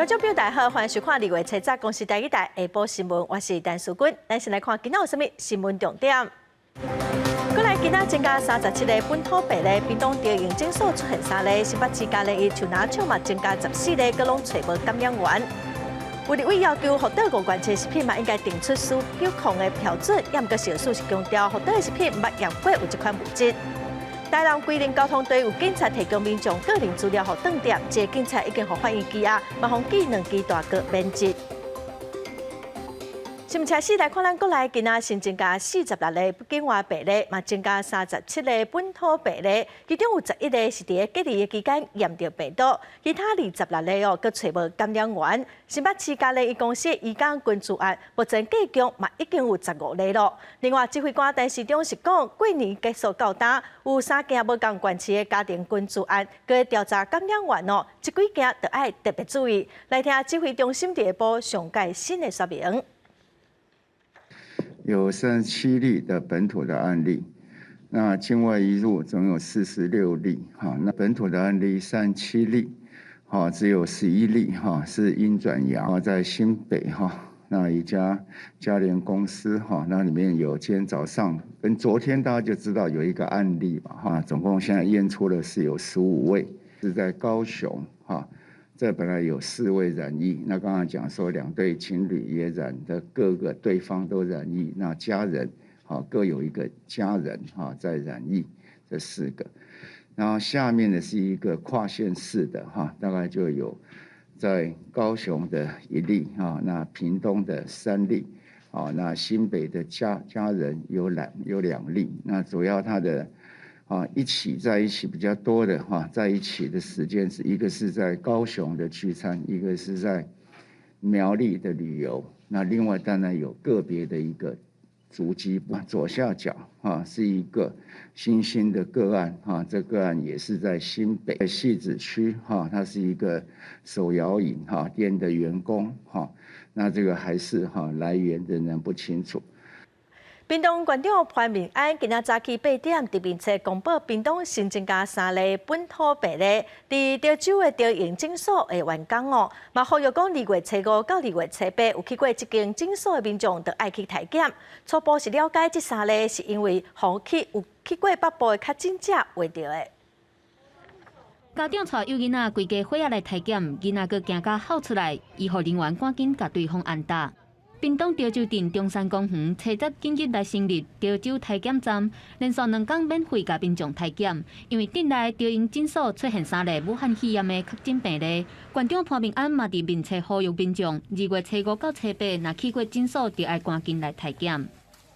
众朋友大家好，欢迎收看2月7日公视第一台下晡新闻，我是陈淑君。咱先来看今仔有啥物新闻重点。过来今仔增加37个本土病例，屏东调研诊所出现3例，新北市嘉义伊树林厂嘛增加14例，佮拢找无感染源。卫立委要求福岛5罐车食品嘛应该定出需求控的标准，也毋过小数是强调福岛的食品毋捌验过有这款物质。台南规定交通队有警察提供民众个人资料予断点，这个警察已经互反映羁押，嘛互记2支大哥免职。新闻车4来看，咱国内今仔新增加46例境外病例，嘛增加37例本土病例，其中有11例是伫隔离的期间验到病毒，其他26例佫找无感染源。新北市嘉义公司移工群聚案，目前计共嘛已经有15例了。另外，指挥官陈时中是讲，过年结束到今，有3件无共关系的家庭群聚案，佮调查感染源哦，这几件都要特别注意。来听指挥中心第一部上届新的说明。有37例的本土的案例，那境外移入总有46例，那本土的案例37例，只有11例是阴转阳，在新北那一家嘉联公司那里面有今天早上跟昨天大家就知道有一个案例嘛总共现在验出的是有15位，是在高雄这本来有4位染疫，那刚刚讲说2对情侣也染的，各个对方都染疫，那家人各有一个家人在染疫，这4个。然后下面的是一个跨县市的大概就有在高雄的1例那屏东的3例那新北的家人有2例，那主要他的在一起比较多的在一起的时间是一个是在高雄的聚餐，一个是在苗栗的旅游。那另外当然有个别的一个足迹，左下角是一个新兴的个案这个案也是在新北汐止区它是一个手摇饮店的员工那这个还是来源仍然不清楚。屏东县长潘明安今仔早起8点，伫面册公布屏东新增加3例本土病例，伫潮州的调研诊所的员工嘛呼吁讲2月7号到2月7、8有去过这间诊所的民众，都爱去体检。初步是了解这3例是因为有去过北部的确诊者画到的。家长带幼囡仔规家伙仔来体检，囡仔佫惊甲哭出来，医护人员赶紧甲对方安搭。屏东潮州镇中山公园7日紧急来成立潮州体检站，连续2天免费甲民众体检。因为镇内调研诊所出现3例武汉肺炎的确诊病例，县长潘明安嘛伫面册呼吁民众2月7、5到7、8，若去过诊所，就要赶紧来体检。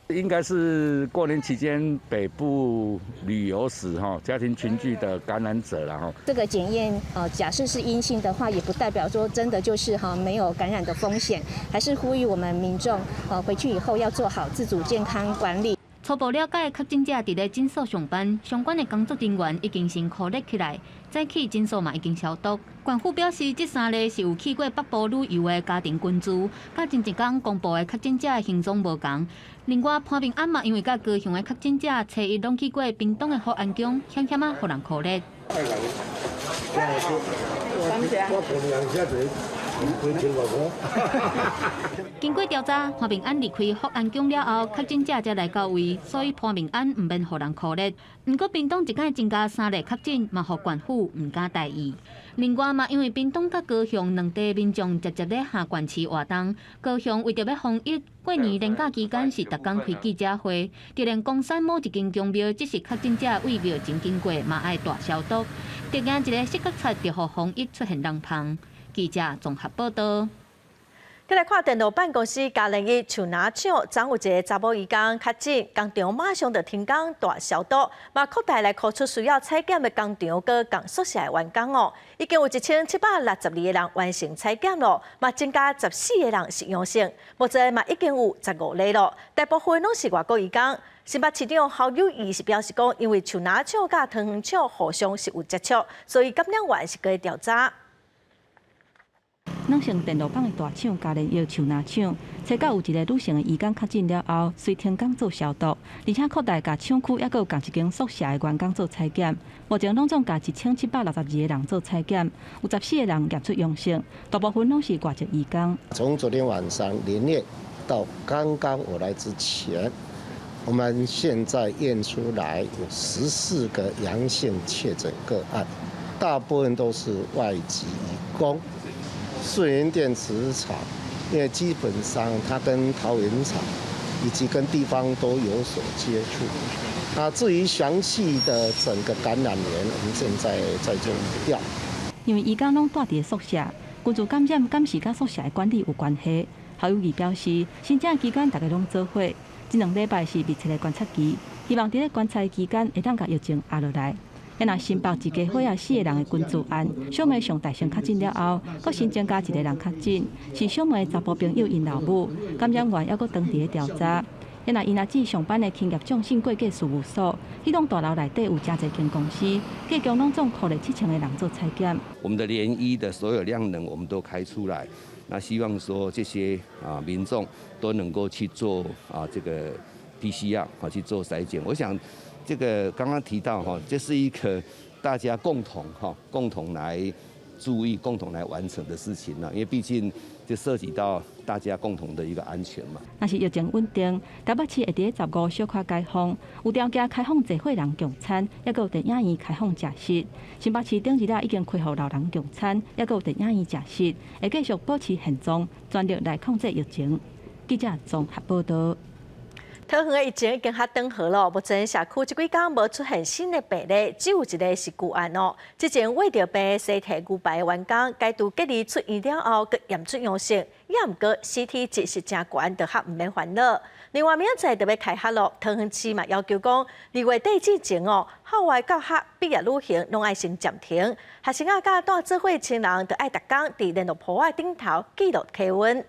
应该是过年期间北部旅游时家庭群聚的感染者了这个检验假设是阴性的话，也不代表说真的就是没有感染的风险，还是呼吁我们民众回去以后要做好自主健康管理。初步了解，确诊者伫咧诊所上班，相关的工作人员已经先扩列起来，早起诊所嘛已经消毒。县府表示，这3例是有去过北部旅游的家庭群聚，甲前一天公布的确诊者的形状无同。另外，潘明安嘛因为甲高雄的确诊者初一拢去过屏东的福安宫，险险互人扩列。经过调查，潘明安离开福安宫了后，确诊者才来到位，所以潘明安唔免互人扩列。不过，屏东一改增加3例确诊，嘛互县府唔敢大意。另外嘛，因为屏东甲高雄2地民众直接咧下县市活动，高雄为着要防疫，过年连假期间是逐天开记者会，就连公山某一间宫庙，即是确诊者为庙前经过，嘛爱大消毒。突然一个视觉察就互防疫出现人旁。记者综合报道。再来看电脑办公室嘉义伊树林厂，昨有一个查某移工确诊，工厂马上就停工大消毒，嘛扩大来扩出需要采检的工厂，佮工宿舍的员工已经有1762个人完成采检咯，嘛增加14个人是阳性，目前嘛已经有15例咯，大部分拢是外国移工。新北市长侯友宜是表示讲，因为树林厂甲汤圆厂互相是有接触，所以感染源是可以调查。软性电路板的大厂加炼药树拿厂，找到有一个女性的遗工确诊了后，随停工做消毒，而且扩大甲厂区还有共一间宿舍的员工做采检。目前拢总甲1762个人做采检，有14个人验出阳性，大部分拢是外籍移工。从昨天晚上连夜到刚刚我来之前，我们现在验出来有14个阳性确诊个案，大部分都是外籍移工。顺源电池厂，因为基本上它跟桃园厂以及跟地方都有所接触。那至于详细的整个感染源，我们现在在做预调。因为移工拢住伫宿舍，群组感染敢是甲宿舍的管理有关系？校友义表示，新增期间大家拢做伙，这2礼拜是密切的观察期，希望伫咧观察期间会当甲疫情压落来。若新北一家伙仔4个人的群组案，小妹上大型确诊了后，佫新增加1个人确诊，是小妹查甫朋友因老母，感染源还佫当伫咧调查。因若指上班的企业众信会计事务所，迄栋大楼内底有真侪间公司，计共拢总扣了7000个人做采检。我们的联医的所有量能我们都开出来，那希望说这些民众都能够去做这个 PCR 去做筛检。我想这个刚刚提到这是一个大家共同来注意、共同来完成的事情因为毕竟就涉及到大家共同的一个安全嘛。若是疫情稳定，台北市会伫15小可开放，有条件开放集会人共餐，也有电影院开放食食。新北市顶日已经开放老人共餐，也有电影院食食，会继续保持现状，全力来控制疫情。记者综合报道。桃园的疫情已经较缓和了，目前社区这几天无出现新的病例，只有一个是旧案哦。之前为着病尸体牛排的员工，该度隔离出院了后，佮验出阳性，也毋过 CT 值是真悬，就较毋免烦恼。另外，明仔载就要开学咯，桃园市嘛要求讲2月底之前哦，校外教学、毕业旅行拢爱先暂停，学生仔甲带做伙亲人，就爱逐工伫联络簿仔顶头记录体温。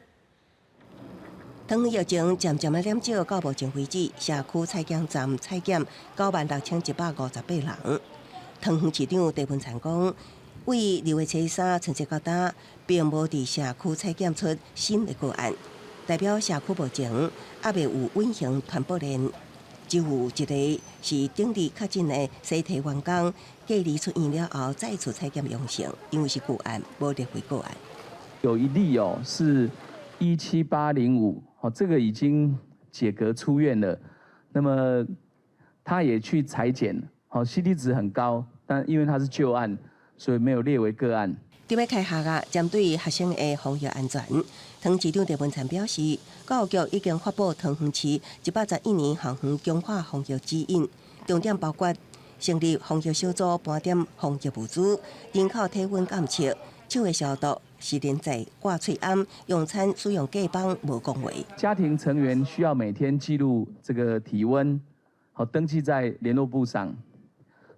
当疫情渐渐的减少，到目前为止，社区采检站采检96158人。桃园市长郑文灿讲，为2月初3春节到达，并无伫社区采检出新的个案，代表社区目前还未有稳型传播链。只有一个是顶日确诊的尸体员工，隔离出院了后再次采检阳性，因为是个案，无列为个案。有一例是17805。这个已经解隔出院了，那么他也去采检，CT 值很高，但因为他是旧案，所以没有列为个案。伫要开学针对学生的防疫安全，桃园市长郑文灿表示，教育局已经发布桃园市111年校园强化防疫指引，重点包括成立防疫小组，盘点防疫物资，人口体温监测，手的消毒。洗脸仔、挂喙安、用餐使用假帮无恭维。家庭成员需要每天记录这个体温，登记在联络簿上。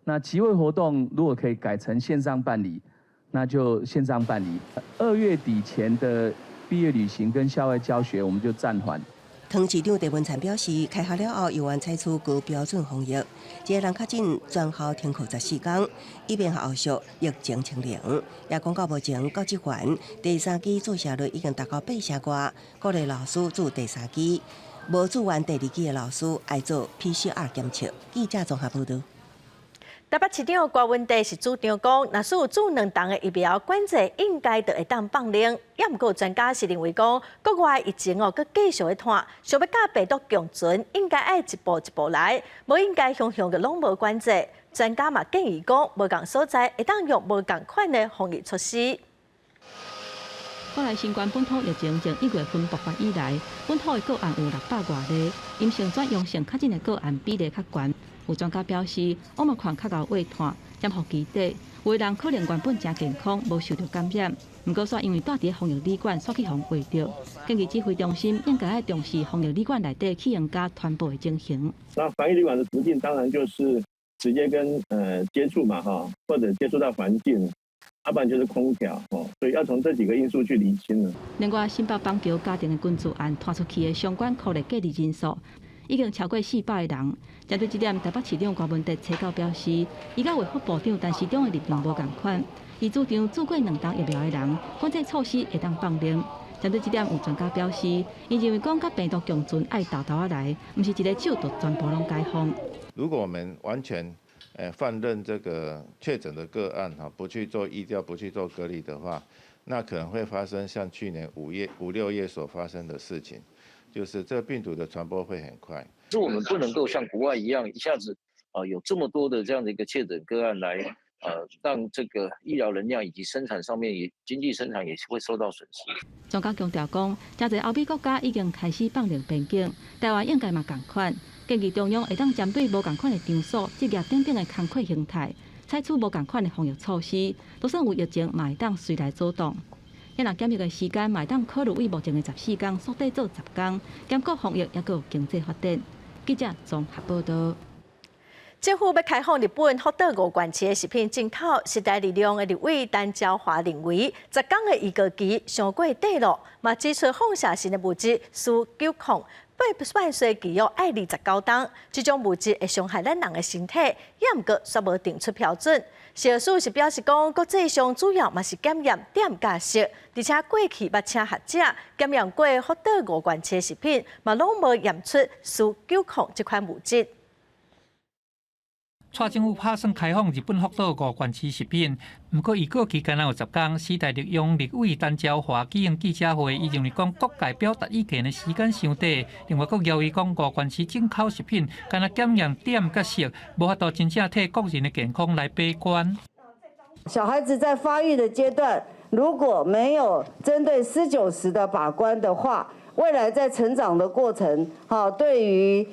那集会活动如果可以改成线上办理，那就线上办理。2月底前的毕业旅行跟校外教学，我们就暂缓。桃园市长郑文灿表示，开学了后，有愿采取高标准防疫，一个人确诊全校停课14天，以便后续疫情清零。也讲到目前，教职员第3期注射率已经达到8成外，鼓励老师做第3期，无做完第2期的老师爱做 PCR 检测。记者综合报道。台北市长郭文地是主张讲，若是有做2档的疫苗管制，应该就会当放零。也毋过专家是认为讲，国外疫情佮继续的拖，想要甲病毒共存，应该爱一步一步来，无应该向的拢无管制。专家嘛建议讲，无共所在会当用无共款的防疫措施。国内新冠本土疫情从1月份爆发以来，本土的个案有600多例，阴性转阳性确诊的个案比例较悬。有专家表示，奥密克戎较厚畏拖，潜伏期短，有的人可能原本真健康，无受到感染，不过煞因为住伫防疫旅馆，所去互怀着。建议指挥中心应该要重视防疫旅馆内底起源家传播的情形。那防疫旅馆的途径当然就是直接跟接触嘛或者接触到环境，要不然就是空调所以要从这几个因素去厘清了。另外，新北邦桥家庭的群组案传出去的相关确认隔离人数。已经超过400个人。针对这点，台北市长郭文哲初稿表示，伊甲卫福部长陈时中的立场无同款，而主场住过2档疫苗的人，管制措施会当放零。针对这点，有专家表示，伊认为讲甲病毒共存爱豆豆来，不是一个手就全部拢解封。如果我们完全放任这个确诊的个案不去做疫调，不去做隔离的话，那可能会发生像去年5、6月所发生的事情，就是这个病毒的传播会很快。是我们不能够像国外一样，一下子有这么多的这样的一个确诊个案来。让这个医疗能量以及生产上面经济生产也会受到损失。专家强调讲，真侪欧美国家已经开始放零边境，台湾应该嘛同款。建议中央会当针对无同款的场所、职业等等的工课形态，采取无同款的防疫措施。就算有疫情，嘛会当随来走动。若检疫的时间，嘛会当考虑为目前的14天缩短做10天，兼顾防疫也有经济发展。记者综合报道。政府要开放日本福岛5县市的食品进口，时代力量的立委陈椒华认为，10天的预告期上过底了，嘛指出放射性的物质需9控，8岁期要爱29天，这种物质会伤害咱人的身体，也毋过却无定出标准。消署是表示讲，国际上主要嘛是检验店家式，而且过去捌请学者检验过福岛5县市的食品，嘛拢无验出需9控这款物质。蔡政府打算开放日本福岛5县市食品，不过预告期间有10天。时代力量立委陈椒华举行记者会，伊认为讲各界表达意见的时间伤短，另外佫要伊讲5县市进口食品，干那检验点甲色，无法度真正替国人的健康来把关。小孩子在发育的阶段，如果没有针对4、9、10的把关的话，未来在成长的过程，对于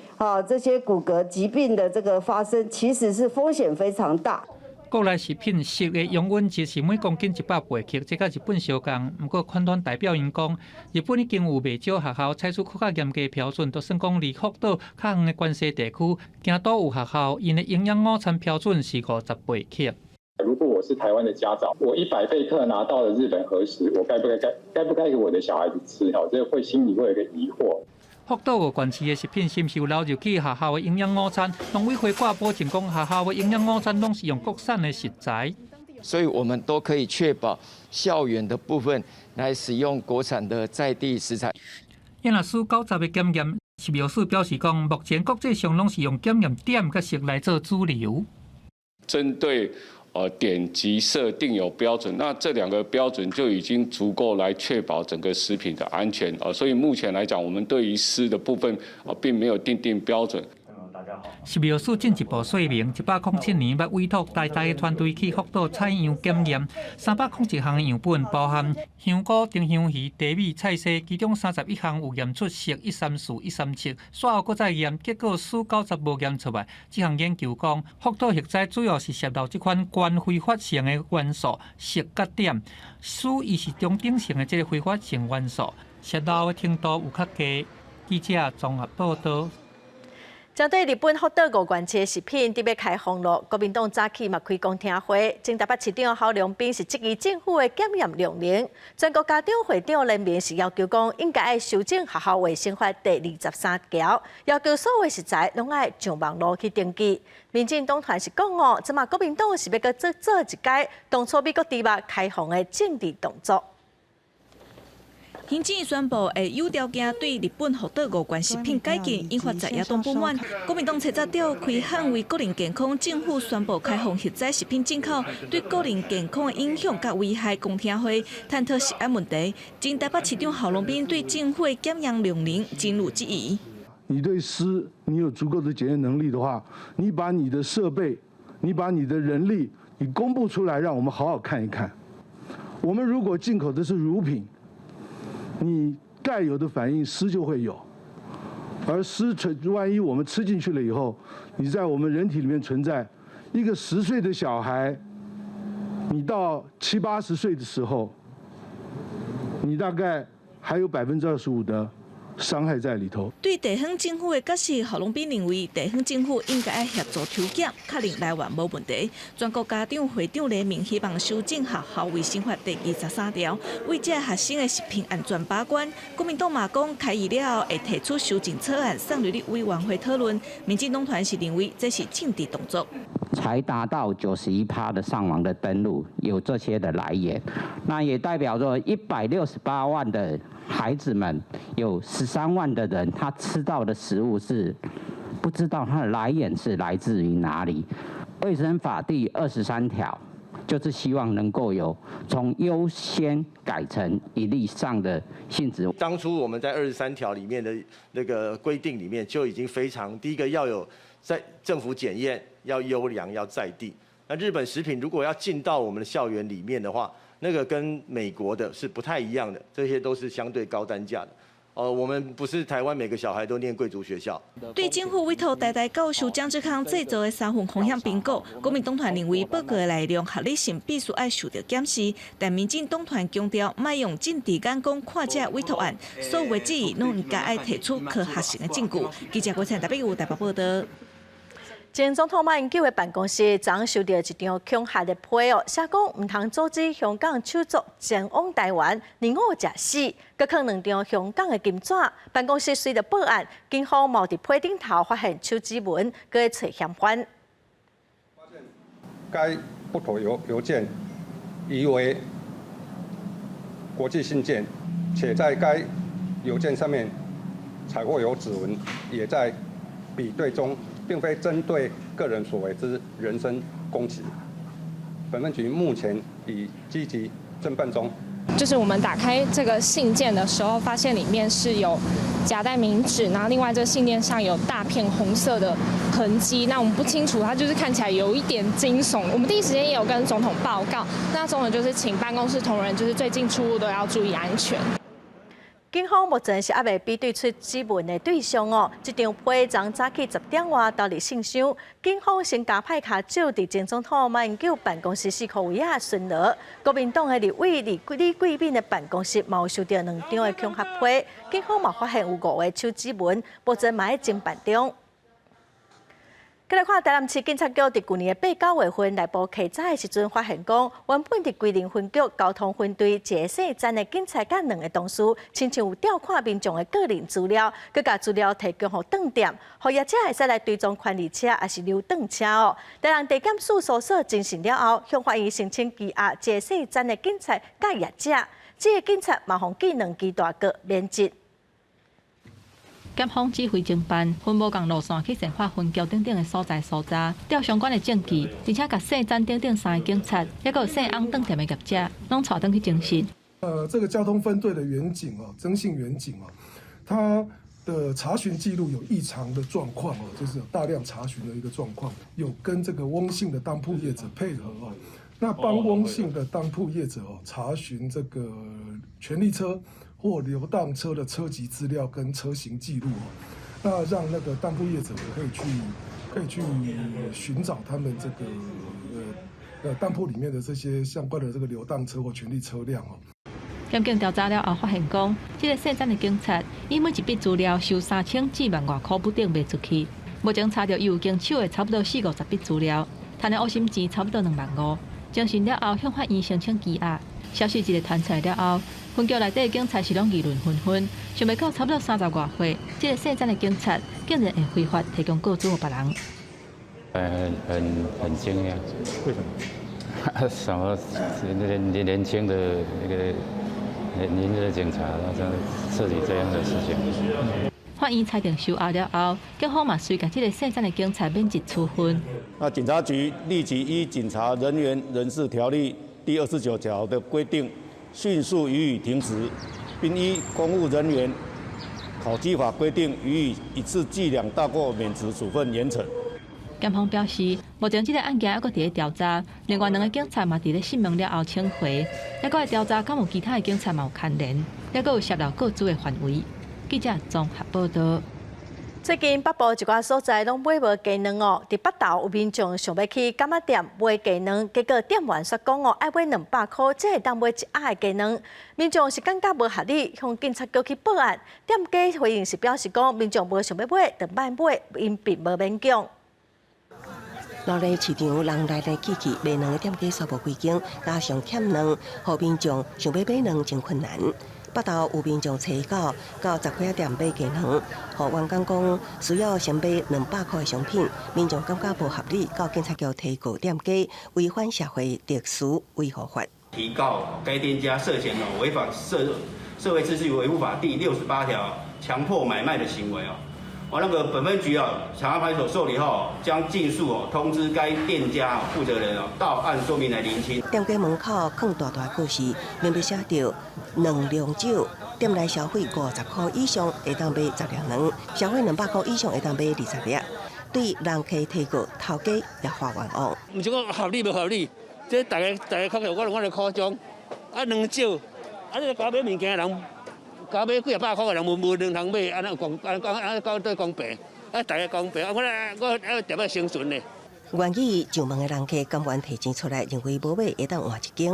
这些骨骼疾病的这个发生，其实是风险非常大。国内食品食的容温值是每公斤180克，这甲日本相共。不过，款团代表因讲，日本已经有袂少学校采取更加严格的标准，就算讲离福岛较远的关西地区，惊都有学校因的营养午餐标准是58克。如果我是台湾的家长，我100贝克拿到了日本和食，我该不该给我的小孩子吃？这会心里会有一个疑惑。福岛5县市的食品是毋是有流入去学校的营养午餐？农委会挂保证讲，学校的营养午餐拢是用国产的食材，所以我们都可以确保校园的部分来使用国产的在地食材。因若需90个检验，食药署表示讲，目前国际上拢是用检验点甲色来做主流。针对点击设定有标准，那这2个标准就已经足够来确保整个食品的安全所以目前来讲，我们对于湿的部分并没有定标准。食药署进一步说明，107年捌委托大的团队去福岛采样检验，301项样本包含香菇、丁香鱼、茶米、菜色，其中31项有验出铯134、137，随后搁再验，结果属90无验出来。这项研究讲，福岛核灾主要是泄漏这款原挥发性的元素铯甲碘，属伊是中等性的这个挥发性元素，泄漏的程度有较低。记者综合报道。针对日本福岛5县市的食品特别开放了，国民党早起嘛开公听会，前台北市长郝龙斌是质疑政府的检验量能。全国家长会长联名是要求讲，应该修正学校卫生法第23条，要求所有食材拢爱上网络去登记。民进党团是讲即马国民党是要搁做一届当初美国猪肉开放的政治动作。行政宣布会有条件对日本福岛5县食品解禁，引发在野党不满。国民党七早调开捍卫个人健康，政府宣布开放核载食品进口，对个人健康的影响甲危害公听会，探讨食安问题。前台北市长郝龙斌对政府的检验量能进入质疑。你对湿，你有足够的检验能力的话，你把你的设备，你把你的人力，你公布出来，让我们好好看一看。我们如果进口的是乳品，你该有的反应湿就会有，而湿万一我们吃进去了以后，你在我们人体里面存在一个10岁的小孩，你到70、80岁的时候，你大概还有25%的伤害在里头。对地方政府的解释，郝龙斌认为地方政府应该协助抽检，确认来源无问题。全国家长会长联名希望修正学校卫生法第23条，为这学生的食品安全把关。国民党嘛讲开议了后会提出修正草案送入立委员会讨论。民进党团是认为这是政治动作。才达到91%的上网的登录，有这些的来源，那也代表着168万的孩子们，有13万的人他吃到的食物是不知道它的来源是来自于哪里。卫生法第23条就是希望能够有从优先改成一例上的性质。当初我们在23条里面的那个规定里面就已经非常，第一个要有在政府检验，要优良，要在地。那日本食品如果要进到我们的校园里面的话，那个跟美国的是不太一样的，这些都是相对高单价的。我们不是台湾每个小孩都念贵族学校。对政府委托台大教授江志康制作的3份风险评估，国民党团认为报告的内容合理性必须要受到检视，但民进党团强调，莫用政治眼光看这委托案，所有的质疑拢应该要提出可核实的证据。记者郭灿台北有台北报道。前总统马英九的办公室昨收到一张恐吓的批写讲唔通阻止香港手足前往台湾，宁我食死，佮放2张香港的金纸。办公室随着报案，警方冇伫批顶头发现手指纹，佮会找嫌犯。该不妥邮件疑为国际信件，且在该邮件上面采获有指纹，也在比对中。并非针对个人所为之人身攻击。本分局目前已积极侦办中。就是我们打开这个信件的时候，发现里面是有夹带明纸，然后另外这个信件上有大片红色的痕迹。那我们不清楚，它就是看起来有一点惊悚。我们第一时间也有跟总统报告，那总统就是请办公室同仁，就是最近出入都要注意安全。警方目前是还未比对出指纹的对象哦。这张批昨早起10点外到入信箱，警方先加派卡照伫前总统马英九办公室4号位啊巡逻。国民党的立委李贵敏的办公室嘛有收到2张的恐吓批，警方嘛发现有5个手指纹，目前嘛在侦办中。再来看台南市警察局伫去年的8、9月份内部稽查的时阵，发现讲原本伫桂林分局交通分队一个姓詹的警察甲2个同事，亲像有调看民众的个人资料，佮把资料提供予顿店，予业者会使来追踪权利车还是流动车哦。台南地检署搜索进行了后，向法院申请羁押一个姓詹的警察甲业者，这个警察嘛互记2支大哥免职。检方指挥侦办，分无共路线去善化分局等的所在搜查，调相关的证据，而且甲姓詹等3个警察，也有姓翁等店的业者，拢带回去侦讯。这个交通分队的员警曾姓员警他的查询记录有异常的状况就是有大量查询的一个状况，有跟这个翁姓的当铺业者配合那帮翁姓的当铺业者查询这个权利车或流荡车的车籍资料跟车型记录那让那个当铺业者可以去寻找他们这个当铺里面的这些相关的这个流荡车或权利车辆检警调查了后，发现讲，这个姓詹的警察，以每一笔资料收3000至1万外块不等卖出去。目前查到伊有经手的差不多40-50笔资料，赚的乌心钱差不多2万5。侦讯了后，向法院申请羁押。消息一个传出来了后，分局内底的警察是拢议论纷纷，想袂到差不多30外岁，这个姓詹的警察竟然会非法提供个资给别人。很惊讶，为什么？什么年轻的那个年轻的警察，他这样处理这样的事情。法院裁定收押了后，警方嘛随甲这个姓詹的警察免职处分。那警察局立即依《警察人员人事条例》第29条的规定，迅速予以停职，并依公务人员考绩法规定予以1次记2大过免职处分严惩。检方表示，目前这个案件还佫伫咧调查，另外2个警察嘛伫咧讯问了后请回，还佫会调查敢有其他的警察嘛有牵连，还佫有泄露个资的范围。记者综合报道。最近北部一寡所在拢买无鸡卵哦，伫北投有民众想要去柑仔店买鸡卵，结果店员说讲哦，要买200块才会当买1盒的鸡卵。民众是感觉无合理，向警察局去报案。店家回应是表示讲，民众无想要买，就莫买，因并无勉强。落来市场人来来去去，卖卵的店家数无几间，加上欠卵，互民众想要买卵真困难。北投有民众找到10块店买鸡卵，互员工讲需要先买200块的商品，民众感觉无合理，到警察局提告店家违反社会特殊维护法。提告该店家涉嫌违反社会秩序维护法第68条强迫买卖的行为那个本分局长安派出所受理后，将尽速通知该店家负责人到案说明来厘清。店家门口放大告示，明明写着2两酒，店内消费50块以上会当买10粒卵，消费200块以上会当买20粒。对人客提告，头家也发冤枉。唔是讲合理无合理，这大家看到我就夸张，2酒，你搞买物件的人。搞买几100块的人无能通买，安搞对公平，大家公平，我特别生存呢。愿意上门的人客甘愿提钱出来，认为无买会当换一间。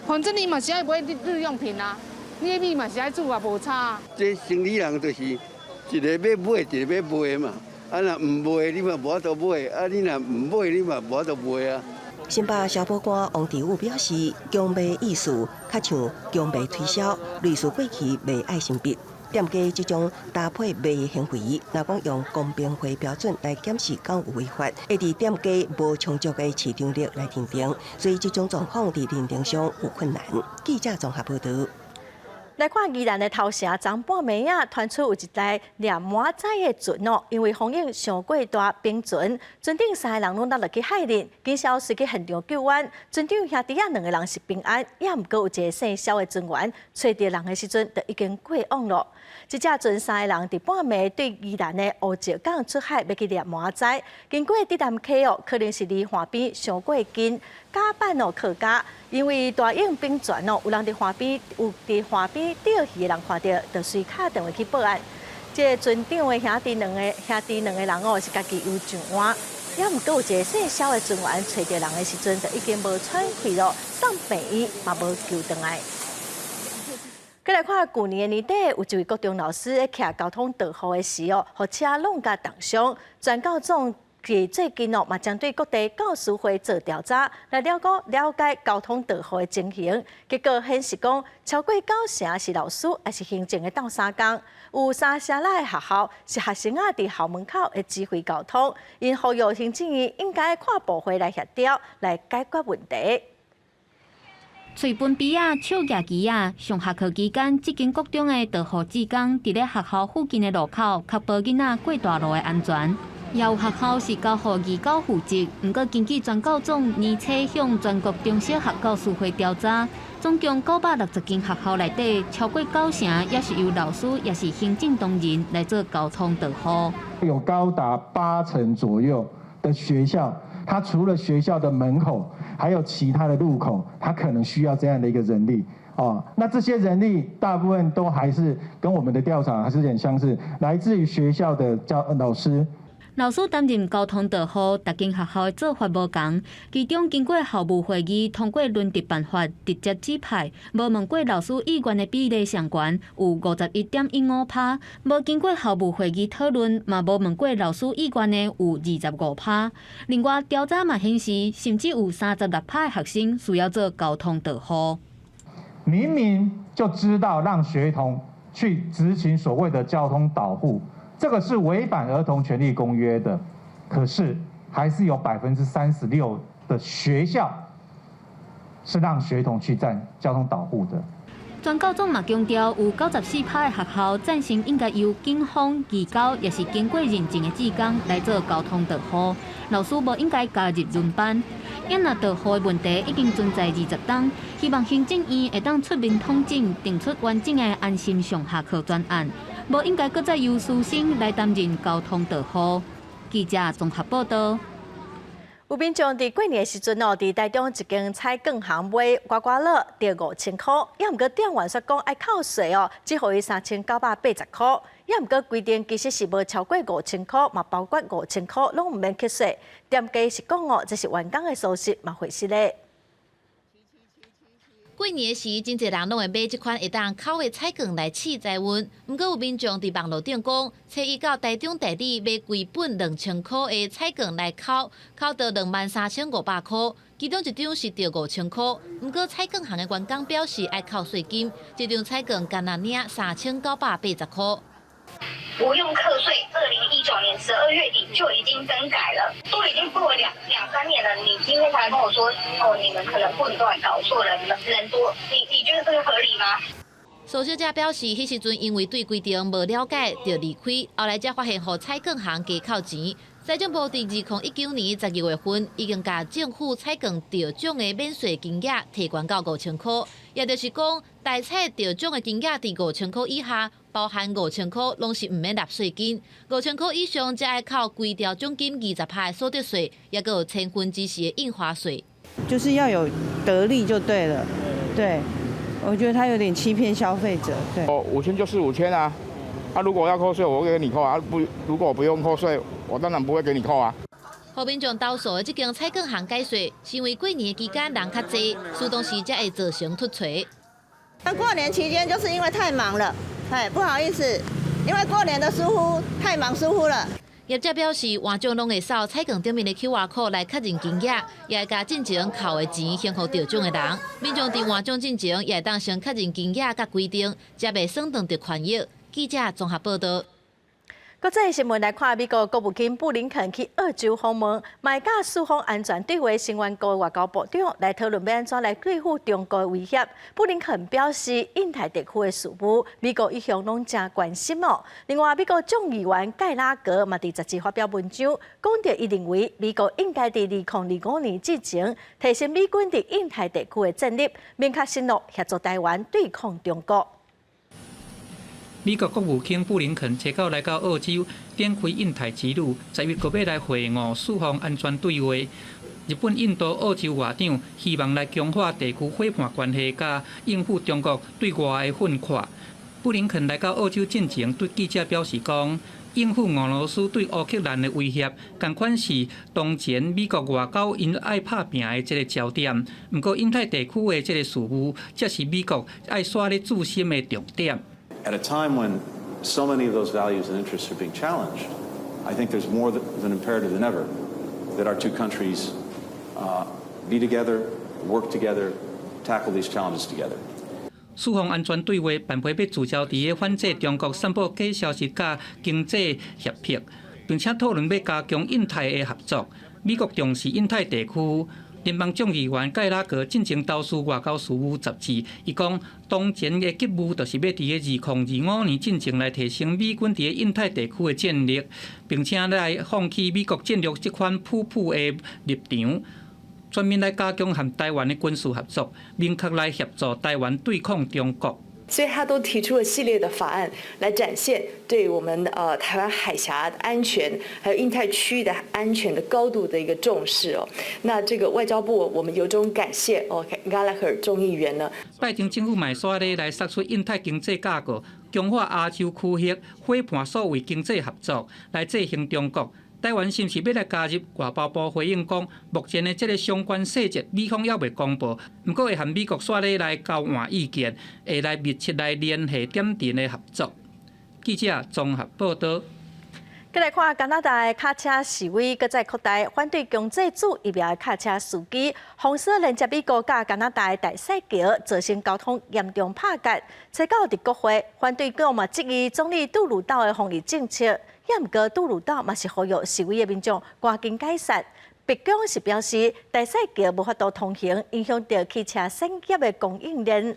反正你嘛是爱买日用品啊，你的米嘛是爱煮啊，无差。这生意人就是一个要买，一个要卖嘛。若唔卖，你嘛无法度买；你若唔买，你嘛无法度卖啊。新北消保官王志武表示，强卖意思较像强卖推销，类似过去卖爱心笔。店家即种搭配卖的行为，若讲用公平会标准来检视，敢有违法，会伫店家无充足的市场力来认定，所以即种状况伫认定上有困难。记者综合报道。来看宜兰的头城，昨半暝啊，传出有一台掠满载的船因为风影上过大冰船，船顶3个人拢落去海里，警消随去现场救援，船长兄弟2个人是平安，也毋过有一个姓肖的船员，找到人的时阵就已经过往了。这只船3个人伫半暝对宜兰的乌石港出海要去掠满载，经过抵达溪可能是离岸边上过近。甲板靠甲，因为大型冰船有人伫岸边钓鱼的人看到，就随敲电话去报案。这船长的兄弟两个人是家己游上岸，也毋过有一个姓肖的船员找到人的时阵，就已经无喘气了，送病院嘛无救回来。再来看去年的年底，有一位高中老师在骑交通道路的时互车弄甲重伤，全教总。最近嘛将对各地教师会做调查，来了解交通道路的情形。结果显示讲，超过90%是老师还是行政的斗相共，有3成的学校是学生伫校门口的指挥交通，因呼吁行政院应该跨部会来协调，来解决问题。吹喷鼻啊、手夹机啊，上下课期间，即间国中的道路职工伫咧学校附近的路口，确保囡仔过大路的安全。也有学校是交予义教负责，不过根据全教总年初向全国中小学教师会调查，总共960间学校内底，超过90%也是由老师也是行政同仁来做交通导护。有高达80%左右的学校，它除了学校的门口，还有其他的路口，它可能需要这样的一个人力。那这些人力大部分都还是跟我们的调查还是有点相似，来自于学校的老师。老师担任交通导护，各间学校的做法无同。其中经过校务会议通过轮值办法，直接指派，无问过老师意愿的比例上悬，有51.15%；无经过校务会议讨论，嘛无问过老师意愿的有25%。另外，调查嘛显示，甚至有36%的学生需要做交通导护。明明就知道让学童去执行所谓的交通导护。这个是违反儿童权利公约的，可是还是有36%的学校是让学童去站交通导护的。全教总嘛强调，有94%的学校赞成应该由警方、义教，也是经过认证的志工来做交通导护，老师无应该加入轮班。因若导护的问题已经存在20冬，希望行政院会当出面统整，定出完整的安心上下课专案。无应该搁再由师生来担任交通导护。记者综合报道。有民众伫过年的时阵伫台中一间菜馆行买刮刮乐，得5000块，也毋过店员说讲爱扣税只互伊3980块，也毋过规定其实是无超过5000块，嘛包括5000块拢毋免扣税。店家是讲这是员工的疏失，嘛回事咧。过年时，真侪人拢会买这款会当烤的菜粿来试载温。不过有民众伫网络顶讲，初一到台中地里买规本2000块的菜粿来烤，烤到23500块，其中一张是着5000块。不过菜粿行的员工表示爱扣税金，一张菜粿干那领3980块。不用课税，2019年12月底就已经更改了，都已经过了两三年了。你今天才跟我说，哦，你们可能混乱搞错了，人多，你觉得这个合理吗？苏小姐表示，迄时阵因为对规定无了解，就离开，后来才发现互菜粿行加扣钱。财政部伫2019年12月份已经甲政府菜粿调奖的免税金额提悬到5000块，也就是讲，大菜调奖的金额伫5000块以下，包含5000块拢是毋免纳税金，5000块以上才要扣规条奖金20%的所得税，也有4%的印花税。就是要有得利就对了，对，我觉得他有点欺骗消费者。对，5000就是5000啊。如果要扣税，我会给你扣啊。如果不用扣税，我当然不会给你扣啊。互民众投诉的这间菜粿行解说，是因为过年期间人较济，施工时才会造成突锤。那过年期间就是因为太忙了，不好意思，因为过年的疏忽太忙疏忽了。业者表示，换种拢会扫菜粿顶面的 QR code 来确认金额，也会甲进前扣的钱先互得奖的人。民众伫换种进前也会当先确认金额甲规定，才袂算断着权益。记者综合报道。国际新闻来看，美国国务卿布林肯去澳洲访问，卖甲四方安全对话成员国外交部长来讨论要安怎来对付中国威胁。布林肯表示，印太地区的事务，美国一向拢真关心哦。另外，美国众议员盖拉格嘛伫杂志发表文章，讲到伊认为美国应该伫2025年之前提升美军伫印太地区的战力，明确承诺协助台湾对抗中国。美国国务卿布林肯初九来到澳洲，展开印太之旅，10月要来会晤四方安全对话。日本、印度、澳洲外长希望来强化地区伙伴关系，甲应付中国对外的愤慨。布林肯来到澳洲进前，对记者表示讲，应付俄罗斯对乌克兰的威胁，同款是当前美国外交因爱拍拼的这个焦点。不过，印太地区的这个事务，才是美国爱耍咧注心的重点。At a time when so many of those values and interests are being challenged, I think there's more than imperative than ever that our two countries be together, work together, tackle these challenges together. 四方安全对话办法要聚焦伫反制中国散布假消息、甲经济胁迫，并且讨论要加强印太的合作。美国重视印太地区。联邦众议员盖拉格进行投诉外交事务杂志，伊讲当前的急务就是要伫2025年进前来提升美军伫印太地区的战力，并且来放弃美国战略这款普的立场，全面来加强和台湾的军事合作，明确来协助台湾对抗中国。所以他都提出了系列的法案来展现对我们台湾海峡的安全，还有印太区域的安全的高度的一个重视哦。那这个外交部我们由衷感谢加拉赫尔众议员呢。拜登政府卖刷咧来杀出印太经济架构，强化亚洲区域伙伴所谓经济合作，来制衡中国。台湾是毋是要来加入？外交部回应讲，目前的这个相关细节，美方还未公布，不过会和美国刷咧来交换意见，会来密切来联系点阵的合作。记者综合报道。再来看加拿大的卡车示威，搁再扩大反对强制做疫苗的卡车司机，红色连接美国甲加拿大的大西桥，造成交通严重拍结。初九伫国会反对讲嘛质疑总理杜鲁道的防疫政策。也毋过，杜鲁道嘛是呼吁示威的民众赶紧解散。白宫是表示，大西桥无法度通行，影响到汽车产业的供应链。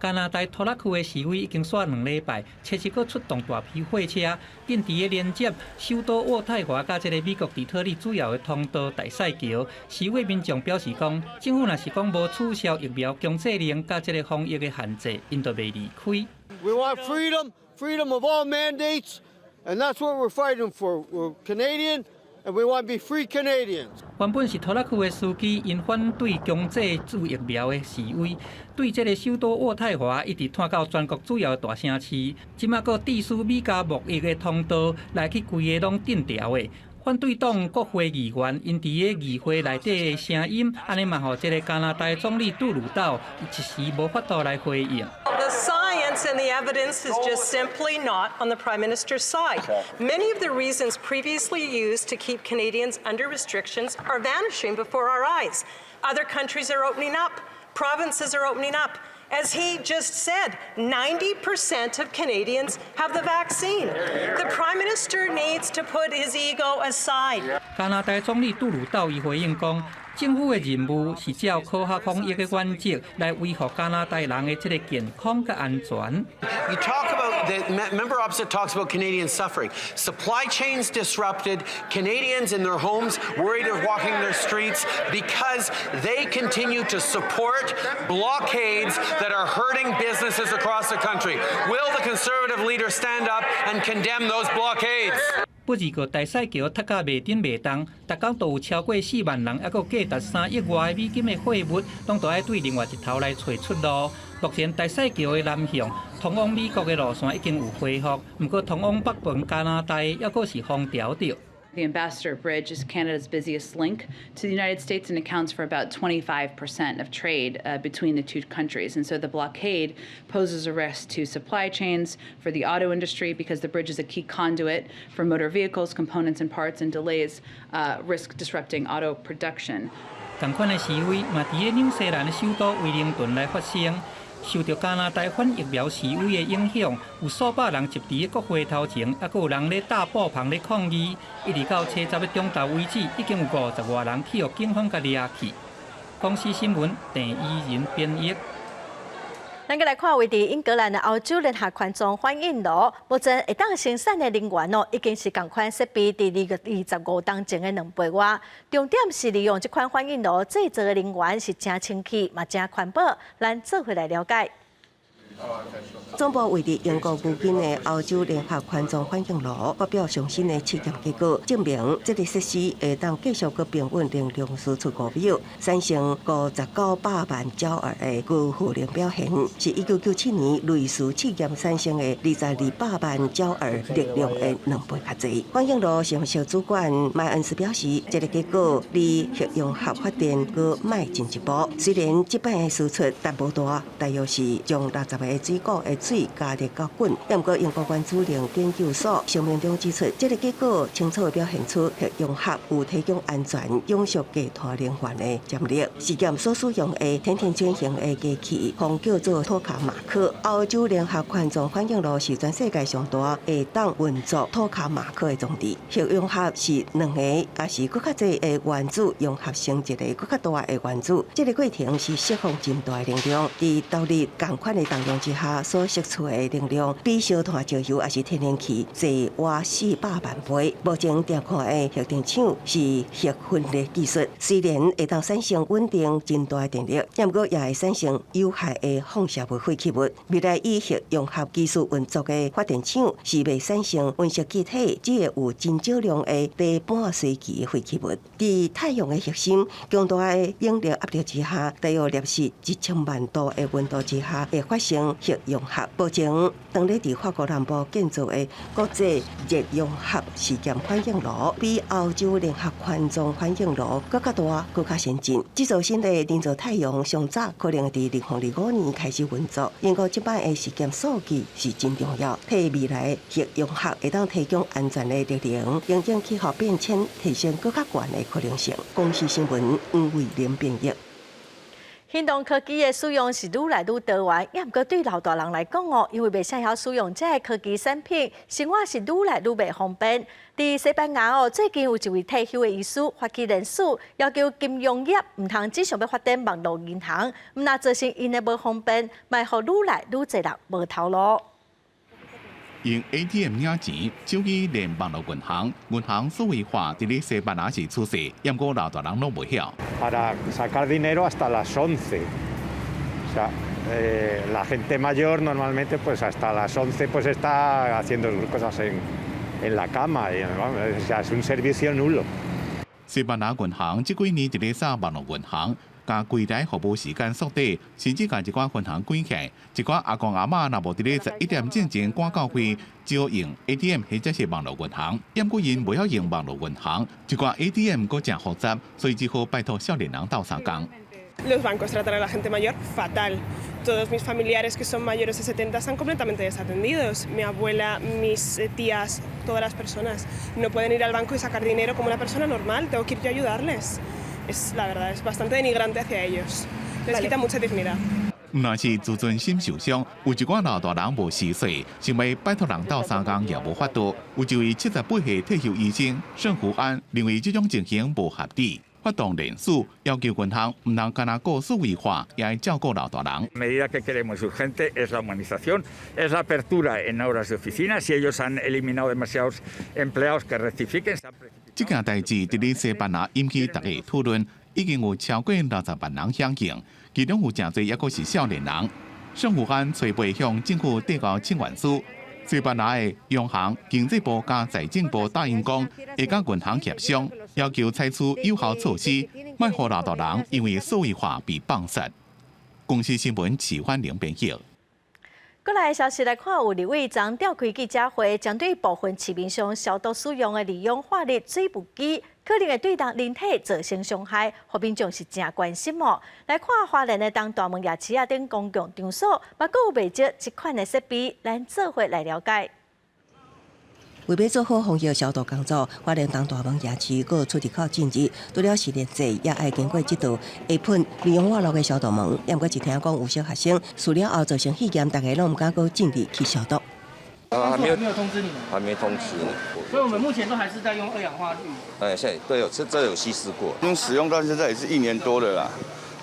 加拿大托拉区的示威已经煞2礼拜，初一阁出动大批货车，紧伫个连接首都渥太华甲这个美国底特律主要的通道大西桥。示威民众表示讲，政府若是讲无取消疫苗强制令甲这个防疫的限制，因就袂离开。We want freedom of all mandates, and that's what we're fighting for. We're Canadian, and we want to be free Canadians. 原本是托拉区的司机，因反对强制注疫苗的示威，对这个首都渥太华一直拖到全国主要的大城市，即马阁致使美加贸易的通道来去规个拢定调的。反对党国会议员因伫个议会内底的声音，安尼嘛，互这个加拿大总理杜鲁道一时无法度来回应。 The science and the evidence is just simply not on the Prime Minister's side. Many of the reasons previously used to keep Canadians under restrictions are vanishing before our eyes. Other countries are opening up. Provinces are opening up. As he just said, 90% of Canadians have the vaccine. The Prime Minister needs to put his ego aside. 加拿大总理杜鲁道伊回应讲。 政府的任务是照科学防疫的原则来维护加拿大人的这个健康和安全。You talk about the member opposite talks about Canadian suffering, supply chains disrupted, Canadians in their homes worried of walking their streets because they continue to support blockades that are hurting businesses across the country. Will the Conservative leader stand up and condemn those blockades? 不二个大西桥塌甲袂顶袂动，逐工都有超过4万人，还佫价值3亿外美金的货物，拢都爱对另外一头来找出路。目前大西桥的南向通往美国的路线已经有恢复，不过通往北部加拿大抑佫是封条着。 The Ambassador Bridge is Canada's busiest link to the United States and accounts for about 25% of trade between the two countries. And so the blockade poses a risk to supply chains for the auto industry because the bridge is a key conduit for motor vehicles, components and parts, and delays risk disrupting auto production. 同款的示威嘛，伫个纽西兰的首都威灵顿来发生。 受到加拿大反疫苗示威的影响，有数百人集伫国会头前，还佫有人咧搭布棚咧抗议。一直到车10的中昼为止，已经有50外人去互警方甲抓去。公司新闻郑依仁编译。 咱个来看，位伫英格兰的欧洲联合环状反应炉，目前会当生产的能源已经是同款设备伫2月25当前的2倍外。重点是利用这款反应炉制造的能源是真清气，嘛真环保。咱做回来了解。 总部位伫英国牛津的欧洲联合环状反应炉发表上新的试验结果，证明这个设施会当继续个平稳能量输出5秒，产生59,800万焦耳的高负能表现，是1997年类似试验产生的22,800万焦耳力量的2倍较侪。反应炉上小主管麦恩斯表示，这个结果离核融合发电阁迈进一步。虽然这摆的输出但无大，大约是将60个水果的水加热到滚。不过英国原子能研究所声明中指出，这个结果清楚表现出核融合有提供安全、永续寄托能源的潜力。实验所使用的甜甜圈型的机器，方叫做托卡马克。欧洲联合环状反应炉是全世界上大会当运作托卡马克的装置。核融合是2个也是更较侪的原子融合成一个更较大的原子。这个过程是释放真大的能量，在导力同款的动量之下所释出的能量，比烧炭、石油还是天然气侪活400万倍。目前订看的核电厂是核分裂技术，虽然会当产生稳定真大的电力，不过也会产生有害的放射物废弃物。未来以核融合技术运作的发电厂是未产生温室气体，只会有真少量的低半衰期的废弃物。在太阳的核心强大的引力压力之下，大约摄氏1000万度的温度之下，会发生核融合。目前，当咧伫法国南部建造的国际热融合试验反应炉，比欧洲联合环状反应炉更加大、更加先进。制造新的人造太阳上早可能伫2025年开始运作。英国这摆的实验数据是真重要，替未来核融合会当提供安全的力量，应对气候变迁，提升更加悬的可能性。公司新闻黄伟廉编译。行动科技的使用是愈来愈多元，也毋过对老大人来讲因为未晓晓使用这个科技产品，生活是愈来愈袂方便。伫西班牙最近有一位退休的医师发起联署，要求金融业毋通只想要发展网络银行，毋那造成因的无方便，卖互愈来愈侪人无头路。用 ATM 领钱，手机连网络银行，银行数位化伫咧西班牙是趋势，不过老大人拢袂晓。Para sacar dinero hasta las 11. O sea, la gente mayor normalmente pues hasta las 11 pues está haciendo cosas en la cama. O sea, es un servicio nulo. 西班牙银行这几年伫咧撒网络银行。将柜台服务时间缩短，甚至将一寡分行关起来。一寡阿公阿嬷若无伫咧11点之前赶到会，只好用 ATM 或者是网络银行。因过因袂晓用网络银行，一寡 ATM 佫真复杂，所以只好拜托少年人斗相共。 Los bancos tratan a la gente mayor fatal. Todos mis familiares que son mayores de 70 están completamente desatendidos. Mi abuela, mis tías, todas las personas no pueden ir al banco y sacar dinero como una persona normal. Tengo que ir yo a ayudarles. La verdad, es bastante denigrante hacia ellos. Les quita mucha dignidad. 若是自尊心受伤，有一寡老大人无识岁，想要拜托人斗相共也无法度。有一位78岁退休医生盛福安认为这种情形无合理。 发动联署，要求银行唔能干那过数位化，也要照顾老大人。medida que queremos urgente es la humanización, es la apertura en horas de oficina. Si ellos han eliminado demasiados empleados, que rectifiquen. 这件代志伫咧西班牙引起大家讨论，已经有超过60万人响应，其中有真侪也阁是少年人。盛福安催培向政府递交请愿书。 西班牙的央行、经济部加财政部答应讲，会甲银行协商，要求采取有效措施，莫互老大人因为数位化被绑杀。公司新闻齐焕玲编译。过来消息来看，有立委将召开记者会，针对部分市面上消毒使用的利用化力水雾机，可能会对人体造成伤害，和民众是真关心哦。来看花莲的东大门夜市等公共场所，嘛阁有卖这一款的设备，咱做伙来了解。 为要做好防疫消毒工作，花莲东大门夜市搁出入口禁止，除了是列制，也爱经过这道下喷利用化炉的消毒门。也毋过一听讲有小学生输了后造成肺炎，大家拢毋敢搁进入去消毒。还没有通知你们？还没通知呢。所以我们目前都还是在用2氧化氯。现在对，这有稀释过，因为使用到现在也是1年多了啦。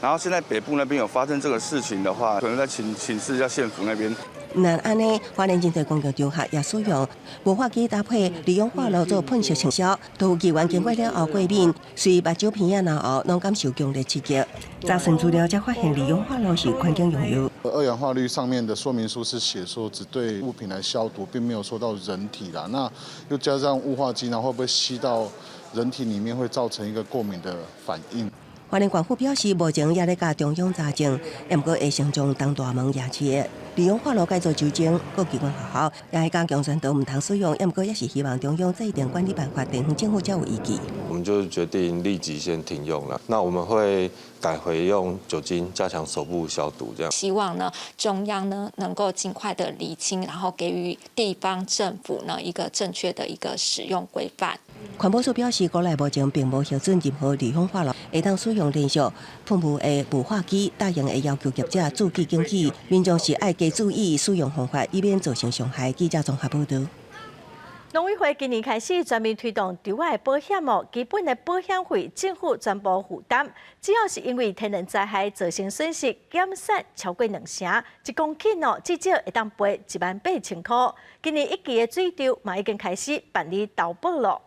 然后现在北部那边有发生这个事情的话，可能在请示一下县府那边。 那安尼，花莲真侪公共场合也使用无化机搭配利用化炉做喷射成效，都有议员经过了后过敏，随目睭片啊、脑后拢感受强烈刺激。查询资料才发现，利用化炉是环境用油。2氧化氯上面的说明书是写说只对物品来消毒，并没有说到人体啦。那又加上雾化机呢，会不会吸到人体里面，会造成一个过敏的反应？ 花莲县府表示，目前也咧甲中央查证，不过会先将东大门夜市的利用化炉改造修正，各机关学校也会加强宣导唔通使用，不过也是希望中央制定管理办法，地方政府才有依据。我们就决定立即先停用了，那我们会改回用酒精加强手部消毒，这样。希望呢，中央呢能够尽快的厘清，然后给予地方政府呢一个正确的一个使用规范。 环保署表示，国内目前并无核准任何利用化炉会当使用连续喷雾的雾化机，答应会要求业者注记警示，民众是爱加注意使用方法，以免造成伤害。记者综合报道。农委会今年开始全面推动猪仔保险哦，基本的保险费政府全部负担，只要是因为天然灾害造成损失，减产超过2成，1公斤哦至少会当赔18000块。今年1期的水稻嘛已经开始办理投保了。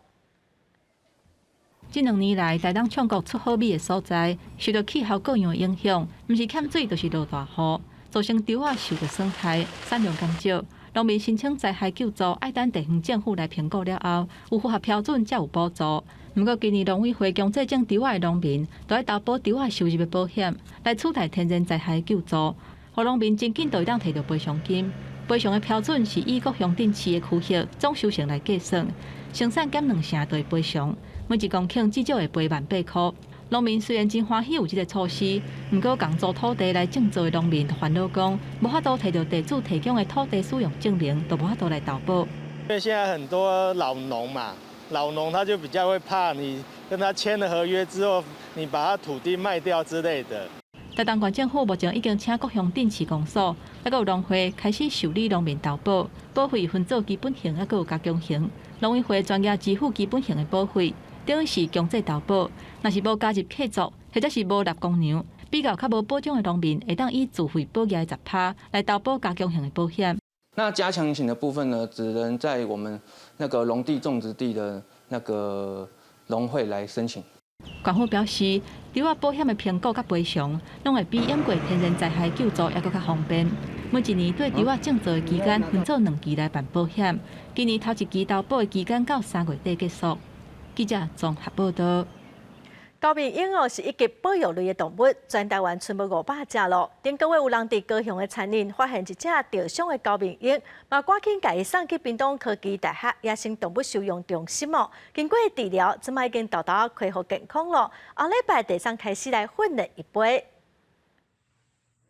这2年来，台东唱国出好米的所在，受到气候各样的影响，毋是欠水，就是落大雨，造成稻仔受到损害，产量减少。农民申请灾害救助，爱等地方政府来评估了后，有符合标准才有补助。不过，今年农委会强制种稻仔的农民，都要投保稻仔收入的保险，来取代天然灾害救助，互农民真紧就会当摕到赔偿金。赔偿的标准是以各乡镇市的区域总收成来计算，生产减2成就会赔偿。 每1公顷至少会赔18000块。农民虽然真欢喜有这个措施，不过共租土地来种植的农民烦恼讲，无法度摕到地主提供的土地使用证明，都无法度来投保。因为现在很多老农嘛，老农他就比较会怕你跟他签了合约之后，你把他土地卖掉之类的。台东县政府目前已经请各乡镇市公所，还有农会开始受理农民投保，保费分做基本型，还有加强型。农委会专业支付基本型的保费。 等于是强制投保，若是无加入客族，或者是无立公粮，比较较无保障的农民，会当以自费保额的10%来投保加强型的保险。那加强型的部分呢，只能在我们那个农地种植地的那个农会来申请。县府表示，稻仔保险的评估甲赔偿，拢会比淹过天然灾害救助还佫较方便。每1年对稻仔种植的期间分做2期来办保险，今年头1期投保的期间到3月底结束。记者综合报道。高病鹦鹉是一级保育类的动物，全台湾剩无500只咯。顶个月有人伫高雄的餐饮发现一只吊伤的高病鹦，嘛赶紧甲伊送去屏东科技大学野生动物收容中心哦。经过治疗，即卖已经大大恢复健康咯。后礼拜第3开始来训练一杯。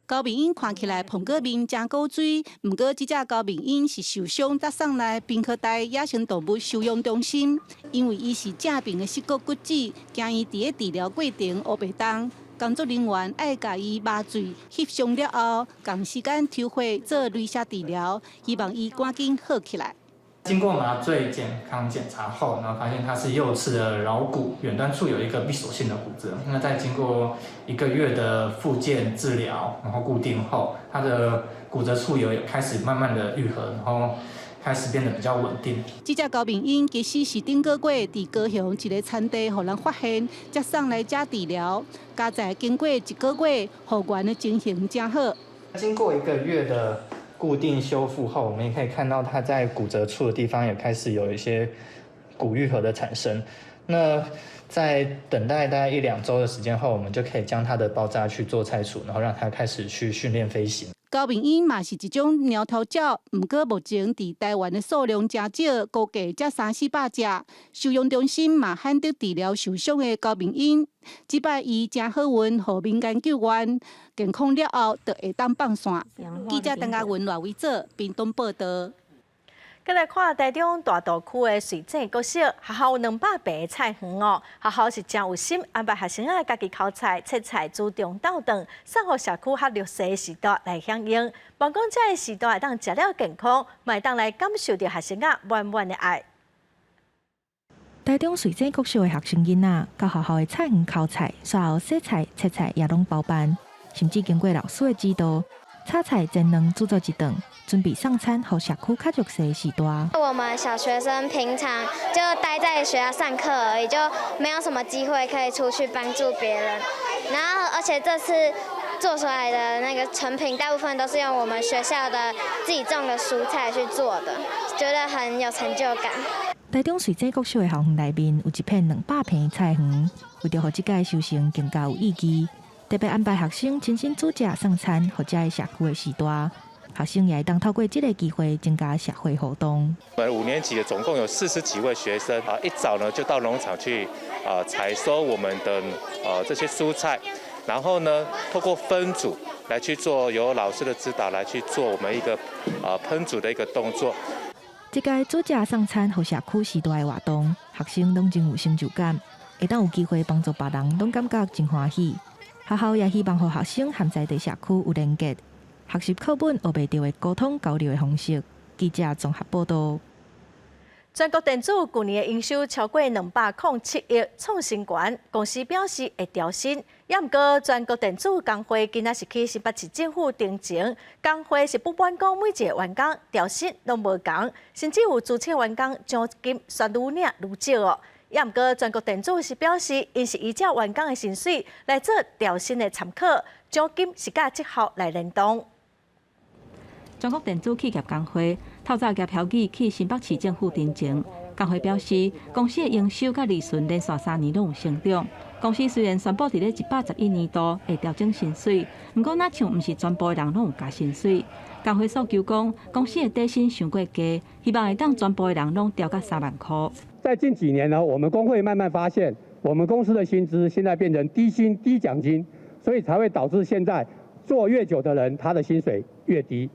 高病鹰看起来碰过面真古锥，不过这只高病鹰是受伤搭送来屏科大野生动物收容中心，因为伊是正病的膝骨骨折，惊伊伫个治疗过程黑白当。工作人员爱甲伊麻醉翕伤了后，共时间抽血做镭射治疗，希望伊赶紧好起来。经过麻醉健康检查后，然后发现他是右侧的桡骨远端处有一个闭锁性的骨折。那在经过1个月的复健治疗，然后固定后，他的骨折处有开始慢慢的愈合，然后开始变得比较稳定。这只高病鹰其实是顶个月伫高雄一个产地，互人发现，才送来这治疗。加在经过1个月，复原的情形真好。经过1个月的固定修复后，我们也可以看到它在骨折处的地方也开始有一些骨愈合的产生。那在等待大概1、2周的时间后，我们就可以将它的包扎去做拆除，然后让它开始去训练飞行。高病鹰嘛是一种鸟头鸟，不过目前伫台湾的数量真少，估计才300-400只。收容中心嘛罕得治疗受伤的高病鹰，即摆伊真好运，互民间救援，健康了后就会当放线。记者邓家文赖维做屏东报道。再来看台中大道区的水井国小，学校有200平的菜园哦。学校是真有心安排学生啊家己烤菜、切菜、煮中昼顿，送予社区较弱势的时代来响应。望讲这个时代会当食了健康，会当来感受到学生啊满满的爱。台中水井国小的学生囡仔，到学校的菜园烤菜，随后洗菜、切菜也拢包办，甚至经过老师的指导，炒菜、煎蛋、煮做一顿。准备上餐，和社区较弱势的时代。我们小学生平常就待在学校上课而已，就没有什么机会可以出去帮助别人。然后，而且这次做出来的那个成品，大部分都是用我们学校的自己种的蔬菜去做的，觉得很有成就感。台中水井国小的校园内面有一片200平的菜园，为着让这届收成更加有意义，特别安排学生亲身煮食送餐，予这个社区的时代。学生也会当透过这个机会增加社会活动。我们5年级的总共有40几位学生啊，一早呢就到农场去采收我们的这些蔬菜，然后呢透过分组来去做，由老师的指导来去做我们一个烹煮的一个动作。这届煮食送餐和社区时代的活动，学生拢真有成就感，会当有机会帮助别人，拢感觉真欢喜。学校也希望和学生和在地社区有连结。学习课本学袂到的沟通交流的方式。记者综合报道。全国电子去年的营收超过207亿，创新高。公司表示会调薪，也毋过全国电子工会今仔是去新北市政府申请，工会是不满讲每一个员工调薪拢无同，甚至有注册员工奖金算愈领愈少哦。也毋过全国电子是表示，因是依照员工的薪水来做调薪的参考，奖金是甲绩效来联动。全国电子企业工会透早夹票据去新北市政府申请，工会表示，公司的营收甲利润连续3年拢有成长。公司虽然宣布伫咧111年度会调整薪水，不过那像毋是全部的人拢有加薪水。工会诉求讲，公司的底薪伤过低，希望会当全部的人拢调到3万块。在近几年呢，我们工会慢慢发现，我们公司的薪资现在变成低薪低奖金，所以才会导致现在做越久的人，他的薪水越低。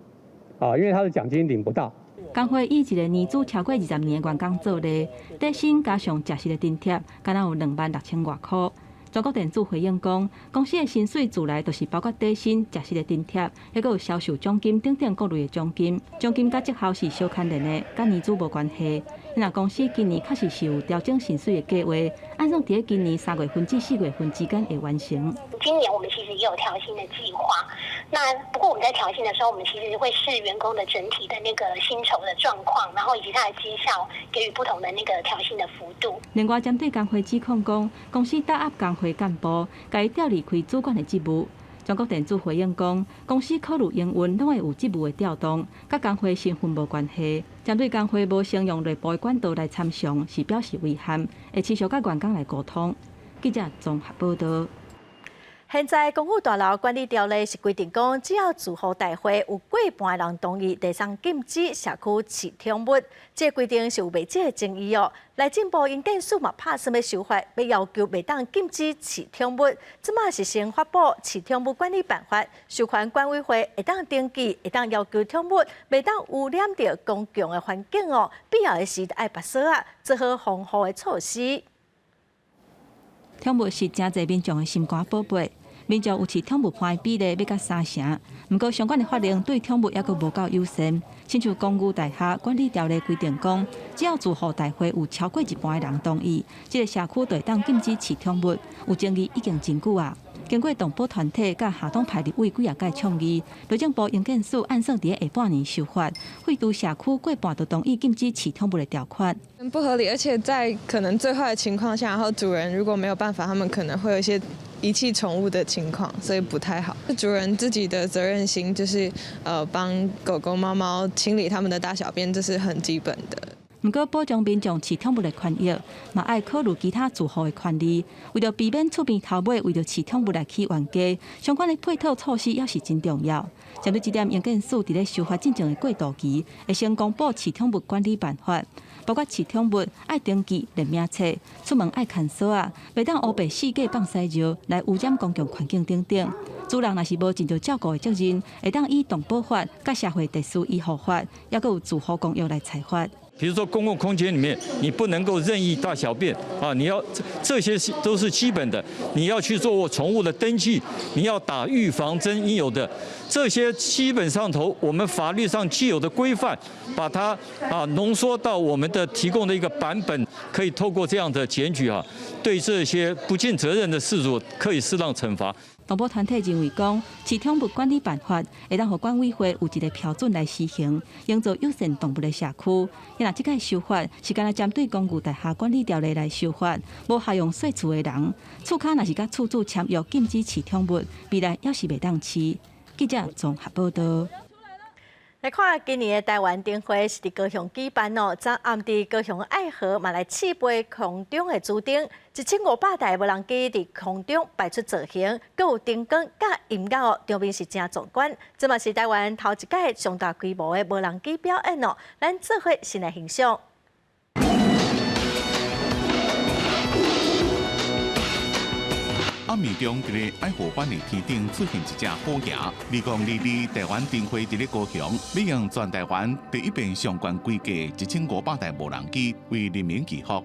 因为他的奖金领不到。工会以一个年资超过20年的员工做例，底薪加上食食的津贴，敢若有26000外块。全国电子回应讲，公司的薪水自来就是包括底薪、食食的津贴，还佫有销售奖金等等各类的奖金。奖金甲绩效是小牵连的，甲年资无关系。因为公司今年确实是有调整薪水的计划，按照伫今年3月份至4月份之间会完成。今年我们其实也有调薪的计划，那不过我们在调薪的时候，我们其实会视员工的整体的那个薪酬的状况，然后以及他的绩效，给予不同的那个调薪的幅度。另外，针对工会指控讲，公司打压工会干部，甲伊调离开主管的职务。全国电子回应讲，公司考虑营运拢会有职务的调动，甲工会身份无关系。针对工会无使用内部的管道来参详，是表示遗憾，会持续甲员工来沟通。记者综合报道。现在公寓大楼管理条例是规定讲，只要住户大会有过半人同意，地上禁止社区饲宠物。这规定是有未解的争议哦。内政部因建署嘛拍算要修法，要要求袂当禁止饲宠物。即马是先发布饲宠物管理办法，授权管委会会当登记，会当要求宠物袂当污染到公共的环境哦。必要的时爱拔锁啊，做好防护的措施。宠物是真侪民众的心肝宝贝。民众有饲宠物伴比例要到3成，不过相关的法令对宠物还阁无够友善。亲像公寓大厦管理条例规定讲，只要住户大会有超过一半的人同意，这个社区就会当禁止饲宠物。有争议已经真久啊。经过动保团体甲下党派立委几啊届倡议，内政部营建署按算伫下半年修法，废除社区过半都同意禁止饲宠物的条款。不合理，而且在可能最坏的情况下，然后主人如果没有办法，他们可能会有一些遗弃宠物的情况，所以不太好。主人自己的责任心就是帮狗狗、猫猫清理他们的大小便，这是很基本的。不过，保障民众饲宠物的权益，嘛爱考虑其他住户的权利。为了避免厝边头尾为了饲宠物来起冤家，相关的配套措施也是真重要。针对这点，营建署伫咧修法进程的过渡期，会先公布饲宠物管理办法，包括饲宠物爱登记、认名册，出门爱看锁啊，袂当乌白四界放屎尿来污染公共环境等等。主人若是无尽到照顾的责任，会当以动保法、甲社会特殊医护法，也佫有住户公约来裁罚。比如说公共空间里面，你不能够任意大小便啊！你要这些都是基本的，你要去做宠物的登记，你要打预防针，应有的这些基本上头我们法律上既有的规范，把它浓缩到我们的提供的一个版本，可以透过这样的检举对这些不尽责任的事主可以适当惩罚。动保团体认为讲，饲宠物管理办法会当互管委会有一个标准来施行，营造友善动物的社区。因为这个修法是干那针对公寓大厦管理条例来修法，无适用细厝的人，厝卡若是甲厝主签约禁止饲宠物，未来也是袂当饲。记者综合报道。来看今年的台湾灯会是伫高雄举办哦，昨暗伫高雄爱河嘛来试飞空中的主灯，1500台无人机伫空中摆出造型，佮有灯光甲音乐哦，场面是真壮观。这嘛是台湾头一届上大规模的无人机表演哦，咱做伙先来欣赏。暗暝中，伫咧爱河湾的天顶出现一只虎爷。2022台湾灯会伫咧高雄，要用全台湾第一遍相关规格1500台无人机为人民祈福。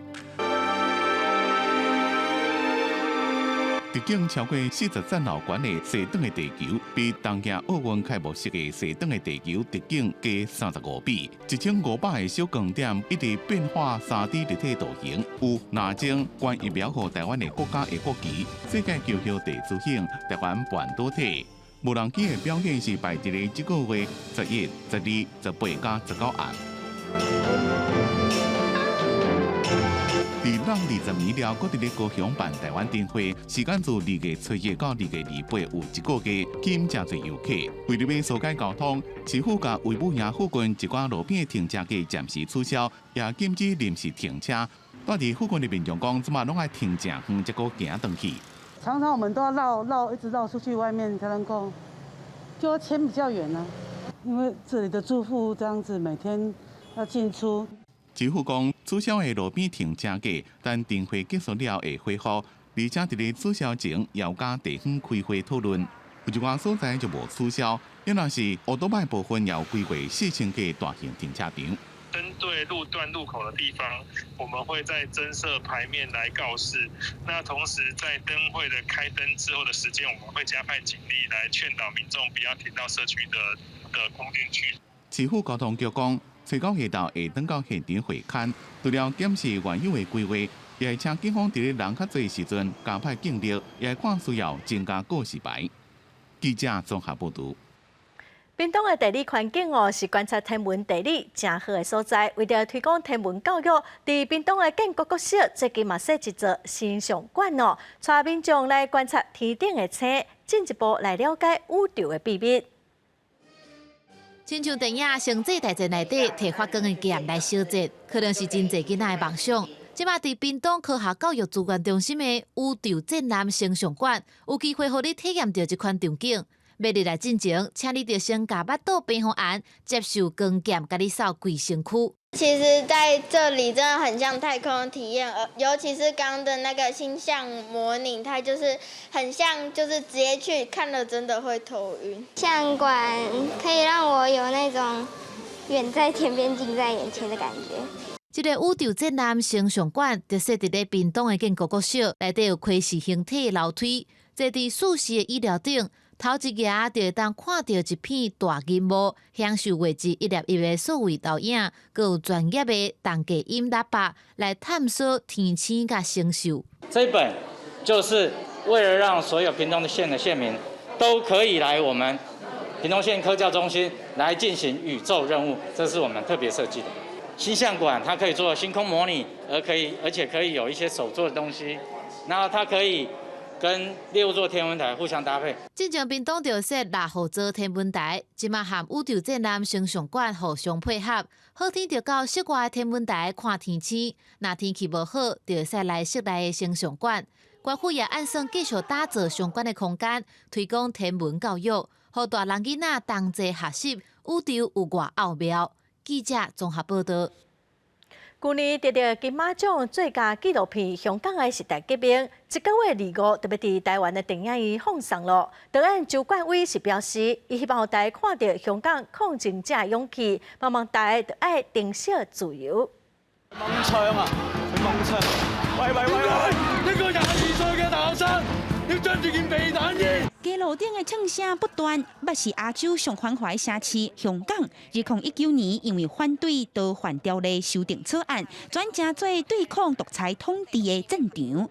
直径超过40层楼高的西顿的地球，比东京奥运开幕式的西顿的地球直径加35倍。1500个小光点一直变化3D 立体图形，有拿钟、关于描绘台湾的国家的国旗、世界球后地主性、台湾半导体。无人机的表演是摆伫咧这个月11、12、18加19暗。伫2020年了，搁伫咧高雄办台湾灯会，时间自2月初1到2月28，有1个月，吸引真侪游客。为了要疏解交通，市府甲维武营附近一寡路边的停车格暂时取消，也禁止临时停车。住伫附近的民众讲，即马拢爱停正远，才搁行回去。常常我们都要一直绕出去外面才能够，就要牵比较远啊。因为这里的住户这样子每天要进出。市府讲，取消的路边停车格，等灯会结束了会恢复，而且伫咧取消前要甲地方开会讨论。有一寡所在就无取消，因若是乌多摆部分也有规划4000个大型停车场。针对路段路口的地方，我们会再增设牌面来告示。那同时在灯会的开灯之后的时间，我们会加派警力来劝导民众不要停到社区的空间区。市府交通局讲，找到下昼会登到现场会勘，除了检视原有的规划，也会请警方伫咧人较侪时阵加派警力，也会看需要增加告示牌。记者综合报道。屏东的地理环境哦，是观察天文地理真好的所在。为了推广天文教育，伫屏东的建国国小最近嘛设一座星象馆哦，带民众来观察天顶的星，进一步来了解宇宙的秘密。亲像电影《星际大战》内底摕发光的剑来烧节，可能是真侪囡仔的梦想。即马伫屏东科学教育资源中心的宇宙展览成像馆，有机会互你体验到这款场景。要入来进前，请你着先甲巴肚平衡完，接受光检，甲你扫规身躯。其实在这里真的很像太空体验，尤其是刚刚的那个星象模拟，它就是很像，就是直接去看了真的会头晕。相馆可以让我有那种远在天边近在眼前的感觉。这个宇宙展览成像馆，就设伫咧屏东的建国国小，内底有窥视形体的楼梯，坐伫舒适的椅料顶。头一页就会当看到一片大银幕，享受画质一粒一的数位投影，更有专业的动隔音喇叭来探索天星甲星宿。这一本就是为了让所有屏东县的县民都可以来我们屏东县科教中心来进行宇宙任务，这是我们特别设计的。星象馆它可以做星空模拟，而且可以有一些手做的东西，然后它可以跟6座天文台互相搭配。进前屏东就设6号座天文台，即马和宇宙展览成像馆互相配合，好天就到室外天文台看天星，若天气无好，就会使来室内的成像馆。官府也按算继续打造相关的空间，推广天文教育，互大人囡仔同齐学习宇宙有偌奥妙。记者综合报道。去年得到金马奖最佳纪录片《香港的时代革命》，这个月25特别伫台湾的电影院放送了。导演周冠威是表示，伊希望大家看到香港抗争者的勇气，茫茫大家就爱珍惜自由。掹槍啊！佢掹槍！喂！呢個22歲嘅大學生要着住件避彈衣。街路頂的唱聲不斷，捌是亞洲上繁華的城市香港。2019年因為反對逃犯條例修訂草案，轉成做對抗獨裁統治的戰場。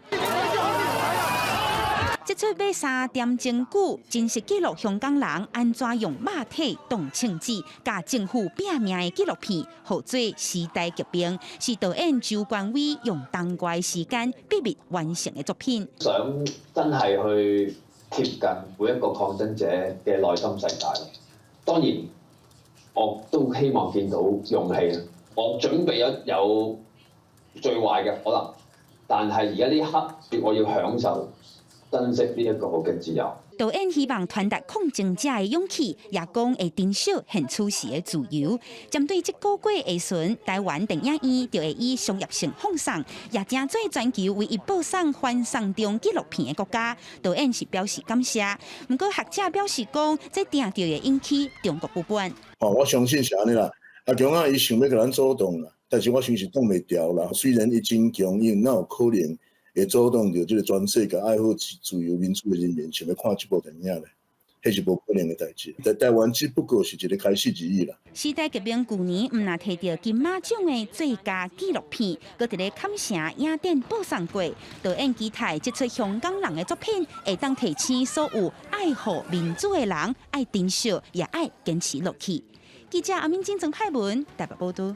這出要3點鐘久，真實記錄香港人安怎用肉體當槍子，甲政府拼命的紀錄片，號做《時代革命》，是導演周冠威用當怪時間秘密完成嘅作品。想真係去貼近每一個抗爭者嘅內心世界。當然，我都希望見到勇氣。我準備咗有最壞嘅可能，但係而家呢一刻，我要享受。珍惜呢一個嘅自由。導演希望傳達抗爭者嘅勇氣，也講會珍惜現處時嘅自由。針對這個月下旬，台灣電影院就會以商業性放送，也正做全球唯一播送翻送中紀錄片嘅國家。導演是表示感謝，不過學者表示講，這定調會引起中國不滿。我相信是安尼啦，強啊，伊想要甲咱阻擋啦，但是我想是擋袂掉啦。雖然伊真強硬，哪有可能？會阻擋到這個全世界愛好自由民主的人民想要看這部電影咧，迄是無可能嘅代誌。在台灣只不過是一個開始而已啦。時代革命去年毋但摕到金馬獎嘅最佳紀錄片，閣佇咧坎城影展播送過。導演期待這出香港人嘅作品會當提醒所有愛護民主嘅人，愛珍惜也愛堅持落去。記者阿敏晶、曾派文台北報道。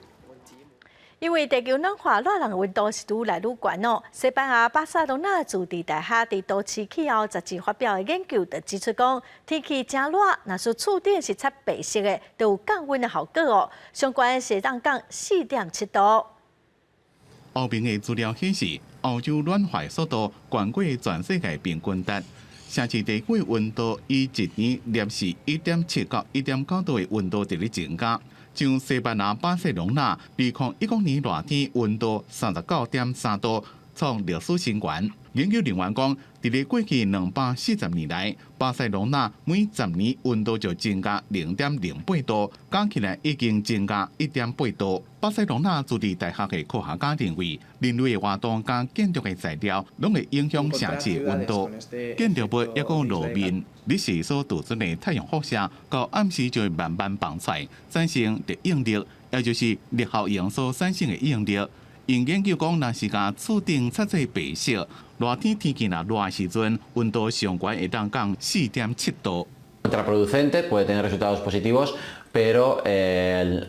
因為地球暖化，熱人溫度是愈來愈懸哦。西班牙巴塞隆納駐地大學佇都市氣候雜誌發表的研究，就指出講，天氣真熱，若是厝頂是擦白色的，都有降溫的效果哦。相關是當降4.7度。歐盟的資料顯示，歐洲暖化速度高過全世界平均值，城市地區溫度以一年攝氏1.7到1.9度的溫度佇咧增加。像西班牙巴塞隆納2019年熱天溫度39.3度，創歷史新高。研究人員講，佇咧過去240年來，巴塞隆納每10年溫度就增加0.08度，加起來已經增加1.8度。巴塞隆納駐地大學嘅科學家認為，人類嘅活動加建築嘅材料，攏會影響城市嘅溫度。建築物一個路面，日時所導致嘅太陽輻射，到暗時就會慢慢放出，產生熱應力，也就是熱效應所產生嘅應力。因研究講，若是甲厝頂擦做白色，熱天天氣若熱時陣，溫度上懸會當降4.7度。Contraproducente, puede tener resultados positivos, pero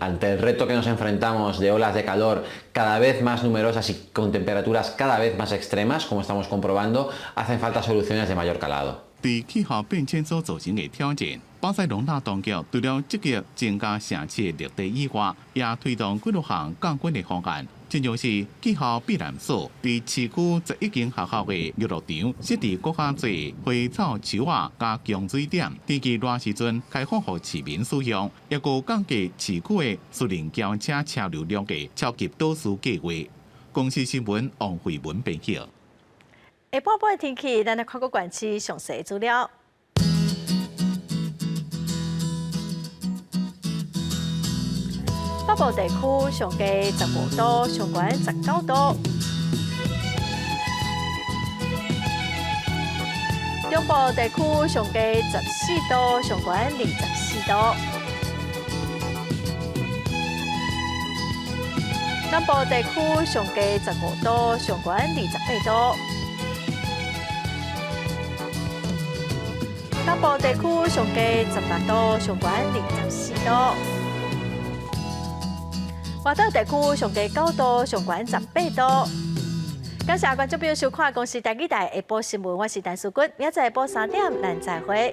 ante el reto que nos enfrentamos de olas de calor cada vez más numerosas y con temperaturas cada vez más extremas, como estamos comprobando, hacen falta soluciones de mayor calado. 對氣候變遷所造成嘅挑戰，巴塞隆纳当局除了积极增加城市的绿地以外，也推动几多项降温的方案。正像是气候避难所，伫市区11间学校的游乐场设置国家级花草树啊加降水点，天气热时阵开放予市民使用，也有降低市区的私人轿车车流量的超级都市计划。公司新闻王慧文编辑。下半部的天气，咱来看个关区详细资料。北部地区上低15度，上悬19度；中部地区上低14度，上悬24度；南部地区上低15度，上悬28度；南部地区上低18度，上悬24度。外岛地区上低9度，上悬18度。感谢观众朋友收看《公视台语台下晡新闻》，我是陈淑君，明仔载下晡3点，咱再会。